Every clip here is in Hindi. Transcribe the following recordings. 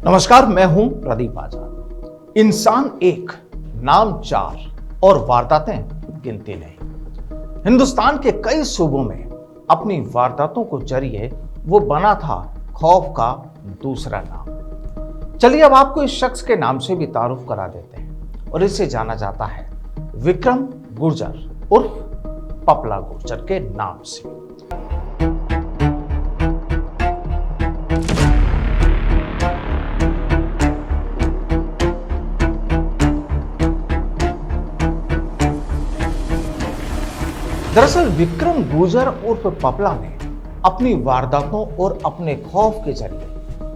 नमस्कार, मैं हूं प्रदीप आजाद। इंसान एक, नाम चार और वारदातें गिनती नहीं। हिंदुस्तान के कई सूबों में अपनी वारदातों को जरिए वो बना था खौफ का दूसरा नाम। चलिए अब आपको इस शख्स के नाम से भी तारुफ करा देते हैं और इसे जाना जाता है विक्रम गुर्जर उर्फ पपला गुर्जर के नाम से। दरअसल विक्रम गुर्जर उर्फ पपला ने अपनी वारदातों और अपने खौफ के जरिए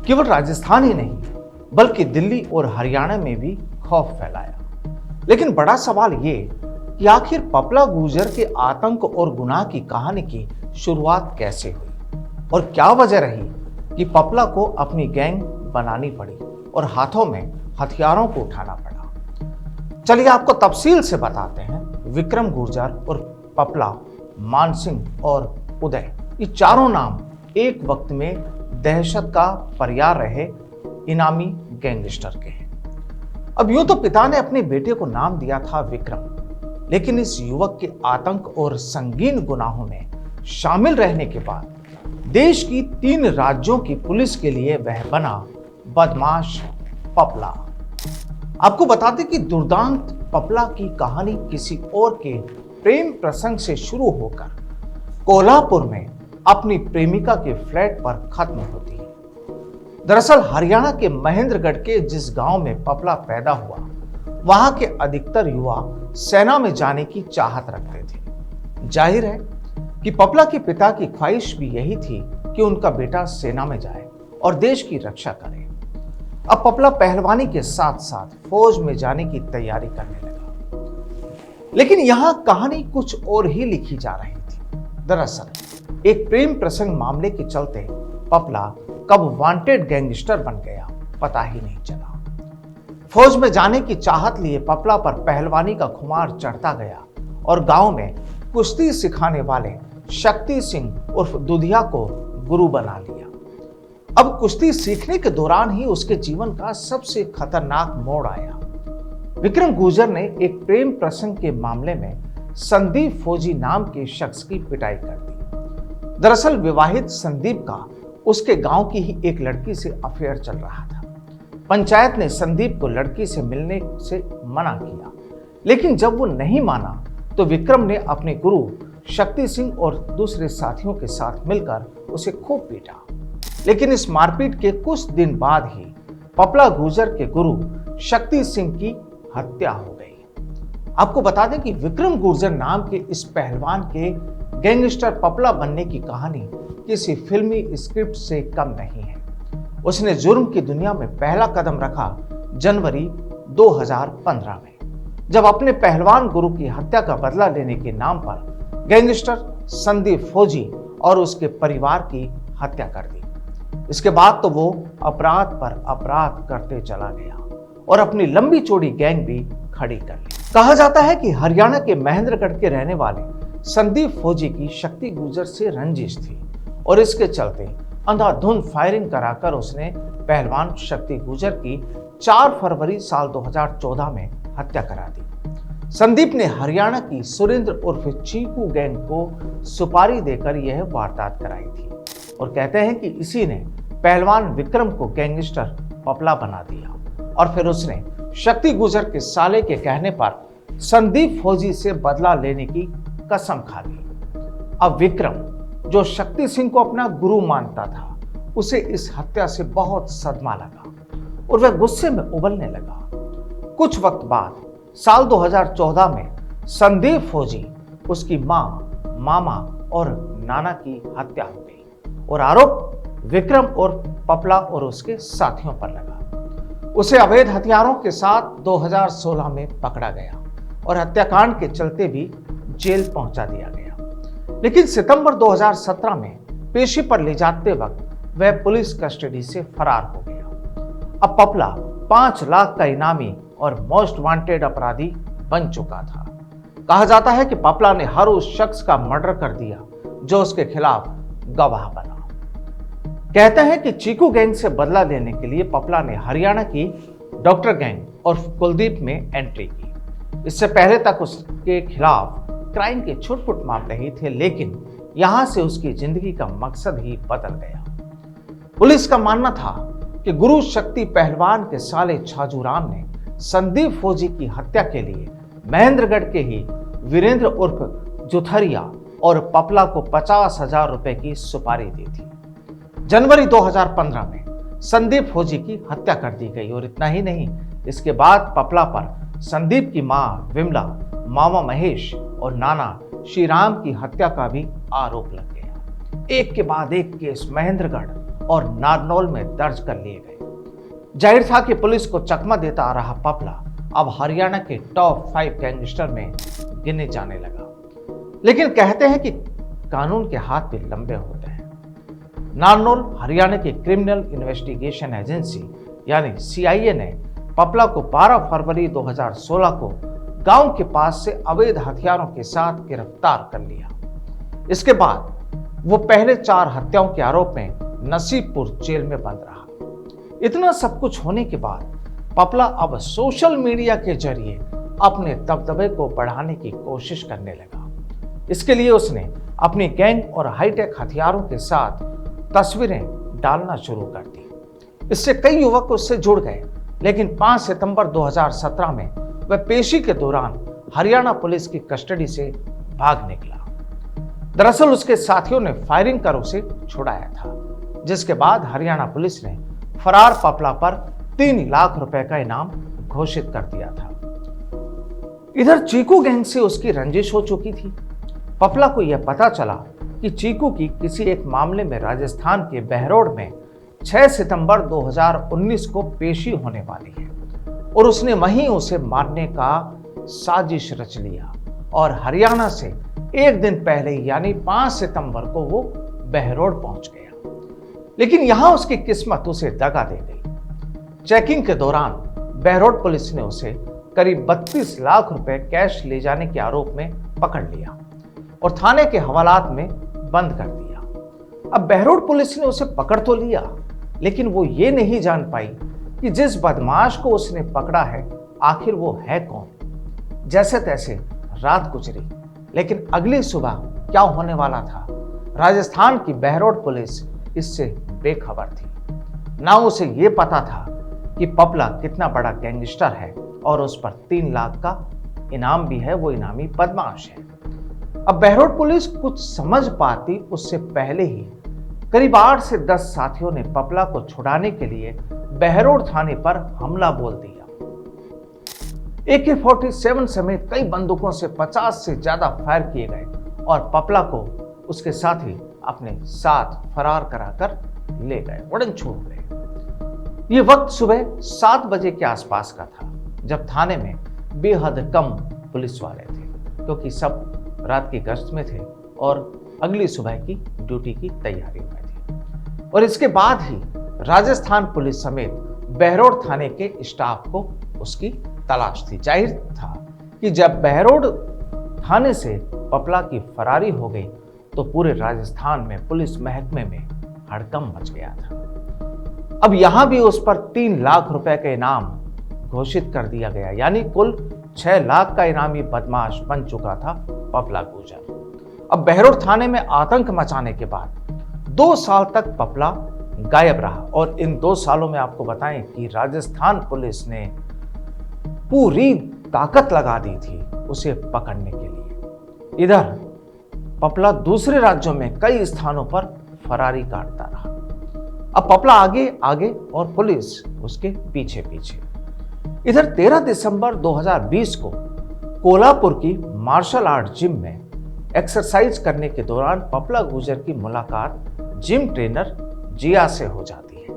केवल राजस्थान ही नहीं बल्कि दिल्ली और हरियाणा में भी खौफ फैलाया। लेकिन बड़ा सवाल ये कि आखिर पपला गुर्जर के आतंक और गुनाह की कहानी की शुरुआत कैसे हुई और क्या वजह रही कि पपला को अपनी गैंग बनानी पड़ी और हाथों में हथियारों को उठाना पड़ा। चलिए आपको तफसील से बताते हैं विक्रम गुर्जर और पपला, मानसिंह और उदय, ये चारों नाम एक वक्त में दहशत का पर्याय रहे इनामी गैंगस्टर के हैं। अब यूं तो पिता ने अपने बेटे को नाम दिया था विक्रम, लेकिन इस युवक के आतंक और संगीन गुनाहों में शामिल रहने के बाद देश की 3 राज्यों की पुलिस के लिए वह बना बदमाश पपला। आपको बता दें कि दुर्दांत पपला की कहानी किसी और के प्रेम प्रसंग से शुरू होकर कोल्हापुर में अपनी प्रेमिका के फ्लैट पर खत्म होती है। दरअसल हरियाणा के महेंद्रगढ़ के जिस गांव में पपला पैदा हुआ, वहां के अधिकतर युवा सेना में जाने की चाहत रखते थे। जाहिर है कि पपला के पिता की ख्वाहिश भी यही थी कि उनका बेटा सेना में जाए और देश की रक्षा करे। अब पपला पहलवानी के साथ साथ फौज में जाने की तैयारी करने लगा, लेकिन यहां कहानी कुछ और ही लिखी जा रही थी। दरअसल एक प्रेम प्रसंग मामले के चलते पपला कब वांटेड गैंगस्टर बन गया पता ही नहीं चला। फौज में जाने की चाहत लिए पपला पर पहलवानी का खुमार चढ़ता गया और गांव में कुश्ती सिखाने वाले शक्ति सिंह उर्फ दुधिया को गुरु बना लिया। अब कुश्ती सीखने के दौरान ही उसके जीवन का सबसे खतरनाक मोड़ आया। विक्रम गुर्जर ने एक प्रेम प्रसंग के मामले में संदीप फौजी नाम के शख्स की पिटाई कर दी। दरअसल विवाहित संदीप का उसके गांव की ही एक लड़की से अफेयर चल रहा था। पंचायत ने संदीप को लड़की से मिलने से मना किया, लेकिन जब वो नहीं माना तो विक्रम ने अपने गुरु शक्ति सिंह और दूसरे साथियों के साथ मिलकर उसे खूब पीटा। लेकिन इस मारपीट के कुछ दिन बाद ही पपला गुर्जर के गुरु शक्ति सिंह की हत्या हो गई। आपको बता दें कि विक्रम गुर्जर नाम के इस पहलवान के गैंगस्टर पपला बनने की कहानी किसी फिल्मी स्क्रिप्ट से कम नहीं है। उसने जुर्म की दुनिया में पहला कदम रखा जनवरी 2015 में, जब अपने पहलवान गुरु की हत्या का बदला लेने के नाम पर गैंगस्टर संदीप फौजी और उसके परिवार की हत्या कर दी। इसके बाद तो वो अपराध पर अपराध करते चला गया और अपनी लंबी चौड़ी गैंग भी खड़ी कर ली। कहा जाता है कि हरियाणा के महेंद्रगढ़ के रहने वाले संदीप फौजी की शक्ति गुर्जर से रंजिश थी और इसके चलते अंधाधुंध फायरिंग कराकर उसने पहलवान शक्ति गुर्जर की 4 फरवरी साल 2014 में हत्या करा दी। संदीप ने हरियाणा की सुरेंद्र उर्फ चीकू गैंग को सुपारी देकर यह वारदात कराई थी और कहते हैं कि इसी ने पहलवान विक्रम को गैंगस्टर पपला बना दिया और फिर उसने शक्ति गुर्जर के साले के कहने पर संदीप फौजी से बदला लेने की कसम खा ली। अब विक्रम, जो शक्ति सिंह को अपना गुरु मानता था, उसे इस हत्या से बहुत सदमा लगा और वह गुस्से में उबलने लगा। कुछ वक्त बाद साल 2014 में संदीप फौजी, उसकी मां, मामा और नाना की हत्या हो गई और आरोप विक्रम और पपला और उसके साथियों पर लगा। उसे अवैध हथियारों के साथ 2016 में पकड़ा गया और हत्याकांड के चलते भी जेल पहुंचा दिया गया। लेकिन सितंबर 2017 में पेशी पर ले जाते वक्त वह पुलिस कस्टडी से फरार हो गया। अब पपला 5 लाख का इनामी और मोस्ट वांटेड अपराधी बन चुका था। कहा जाता है कि पपला ने हर उस शख्स का मर्डर कर दिया जो उसके खिलाफ गवाह बना। कहते हैं कि चीकू गैंग से बदला लेने के लिए पपला ने हरियाणा की डॉक्टर गैंग और कुलदीप में एंट्री की। इससे पहले तक उसके खिलाफ क्राइम के छुटपुट मामले ही थे, लेकिन यहां से उसकी जिंदगी का मकसद ही बदल गया। पुलिस का मानना था कि गुरु शक्ति पहलवान के साले छाजूराम ने संदीप फौजी की हत्या के लिए महेंद्रगढ़ के ही वीरेंद्र उर्फ जुथरिया और पपला को 50,000 रुपए की सुपारी दी थी। जनवरी 2015 में संदीप फौजी की हत्या कर दी गई और इतना ही नहीं, इसके बाद पपला पर संदीप की मां विमला, मामा महेश और नाना श्रीराम की हत्या का भी आरोप लग गया। एक के बाद एक केस महेंद्रगढ़ और नारनौल में दर्ज कर लिए गए। जाहिर था कि पुलिस को चकमा देता आ रहा पपला अब हरियाणा के टॉप 5 गैंगस्टर में गिने जाने लगा। लेकिन कहते हैं कि कानून के हाथ भी लंबे होते हैं। नारनौल हरियाणा की क्रिमिनल इन्वेस्टिगेशन एजेंसी यानी सीआईए ने पपला को 12 फरवरी 2016 को गांव के पास से अवैध हथियारों के साथ गिरफ्तार कर लिया। इसके बाद वो पहले 4 हत्याओं के आरोप में नसीबपुर जेल में बंद रहा। इतना सब कुछ होने के बाद पपला अब सोशल मीडिया के जरिए अपने दबदबे को बढ़ाने की कोशिश करने लगा। इसके लिए उसने अपनी गैंग और हाईटेक हथियारों के साथ तस्वीरें डालना शुरू कर दी। इससे कई युवक उससे जुड़ गए, लेकिन 5 सितंबर 2017 में वह पेशी के दौरान हरियाणा पुलिस की कस्टडी से भाग निकला। दरअसल उसके साथियों ने फायरिंग कर उसे छुड़ाया था, जिसके बाद हरियाणा पुलिस ने फरार पपला पर 3 लाख रुपए का इनाम घोषित कर दिया था। इधर चीकू गैंग से उसकी रंजिश हो चुकी थी। पपला को यह पता चला कि चीकू की किसी एक मामले में राजस्थान के बहरोड में 6 सितंबर 2019 को पेशी होने वाली है और उसने वहीं उसे मारने का साजिश रच लिया और हरियाणा से एक दिन पहले यानी 5 सितंबर को वो बहरोड पहुंच गया। लेकिन यहां उसकी किस्मत उसे दगा दे गई। चेकिंग के दौरान बहरोड पुलिस ने उसे करीब 32 लाख रुपए कैश ले जाने के आरोप में पकड़ लिया और थाने के हवालात में बंद कर दिया। अब बहरोड पुलिस ने उसे पकड़ तो लिया, लेकिन वो ये नहीं जान पाई कि जिस बदमाश को उसने पकड़ा है आखिर वो है कौन। जैसे तैसे रात गुजरी, लेकिन अगली सुबह क्या होने वाला था, राजस्थान की बहरोड पुलिस इससे बेखबर थी। ना उसे ये पता था कि पपला कितना बड़ा गैंगस्टर है और उस पर 3 लाख का इनाम भी है, वो इनामी बदमाश है। अब बहरोड पुलिस कुछ समझ पाती उससे पहले ही करीब 8 से 10 साथियों ने पपला को छुड़ाने के लिए बहरोड थाने पर हमला बोल दिया। AK-47 समेत कई बंदूकों से 50 से ज्यादा फायर किए गए और पपला को उसके साथी अपने साथ फरार कराकर ले गए, उड़न छोड़ गए। ये वक्त सुबह 7 बजे के आसपास का था, जब थाने में बेहद कम पुलिस वाले थे, क्योंकि सब रात की गश्त में थे और अगली सुबह की ड्यूटी की तैयारी में थे। और इसके बाद ही राजस्थान पुलिस समेत बहरोड थाने के स्टाफ को उसकी तलाश थी। जाहिर था कि जब बहरोड थाने से पपला की फरारी हो गई तो पूरे राजस्थान में पुलिस महकमे में हड़कंप मच गया था। अब यहां भी उस पर 3 लाख रुपए का इनाम घोषित कर दिया गया, यानी कुल 6 लाख का इनामी बदमाश बन चुका था पपला गुर्जर। अब बहरोड थाने में आतंक मचाने के बाद 2 साल तक पपला गायब रहा और इन 2 सालों में आपको बताएं कि राजस्थान पुलिस ने पूरी ताकत लगा दी थी उसे पकड़ने के लिए। इधर पपला दूसरे राज्यों में कई स्थानों पर फरारी काटता रहा। अब पपला आगे आगे और पुलिस उसके पीछे पीछे। इधर 13 दिसंबर 2020 को कोल्हापुर की मार्शल आर्ट जिम में एक्सरसाइज करने के दौरान पपला गुर्जर की मुलाकात जिम ट्रेनर जिया से हो जाती है,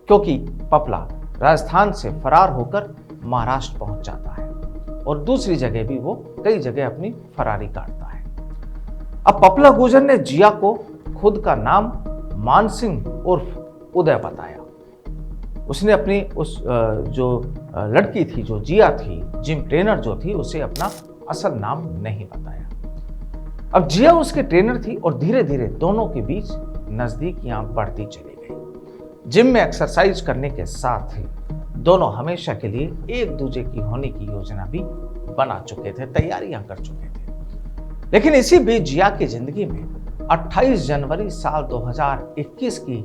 क्योंकि पपला राजस्थान से फरार होकर महाराष्ट्र पहुंच जाता है और दूसरी जगह भी वो कई जगह अपनी फरारी काटता है। अब पपला गुर्जर ने जिया को खुद का नाम मानसिंह उर्फ उदय बताया। उसने अपनी उस जो लड़की थी, जो जिया थी, जिम ट्रेनर जो थी, उसे अपना असल नाम नहीं बताया। अब जिया उसके ट्रेनर थी और धीरे धीरे दोनों के बीच नजदीकियां बढ़ती चली गई। जिम में एक्सरसाइज करने के साथ ही दोनों हमेशा के लिए एक दूसरे की होने की योजना भी बना चुके थे, तैयारियां कर चुके थे। लेकिन इसी बीच जिया की जिंदगी में 28 जनवरी साल 2021 की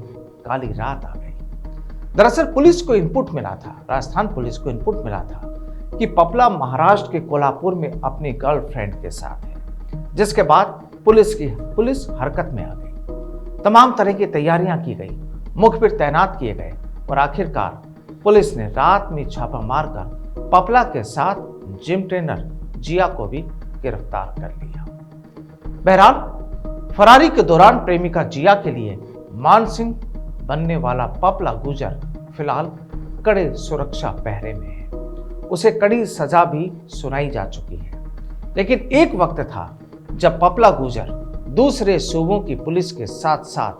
काली रात आ गई। दरअसल पुलिस को इनपुट मिला था, राजस्थान पुलिस को इनपुट मिला था कि पपला महाराष्ट्र के कोल्हापुर में अपनी गर्लफ्रेंड के साथ है, जिसके बाद पुलिस हरकत में आ गई। तमाम तरह की तैयारियां की गई, मुखबिर तैनात किए गए और आखिरकार पुलिस ने रात में छापा मारकर पपला के साथ जिम ट्रेनर जिया को भी गिरफ्तार कर लिया। बहरहाल फरारी के दौरान प्रेमिका जिया के लिए मानसिंह बनने वाला पपला गुजर फिलहाल कड़े सुरक्षा पहरे में है। उसे कड़ी सजा भी सुनाई जा चुकी है। लेकिन एक वक्त था जब पपला गुजर दूसरे सूबों की पुलिस के साथ साथ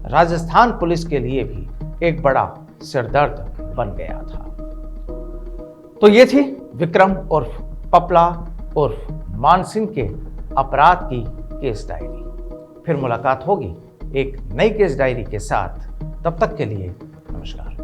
राजस्थान पुलिस के लिए भी एक बड़ा सिरदर्द बन गया था। तो ये थी विक्रम उर्फ पपला उर्फ मानसिंह के अपराध की केस डायरी। फिर मुलाकात होगी एक नई केस डायरी के साथ। तब तक के लिए नमस्कार।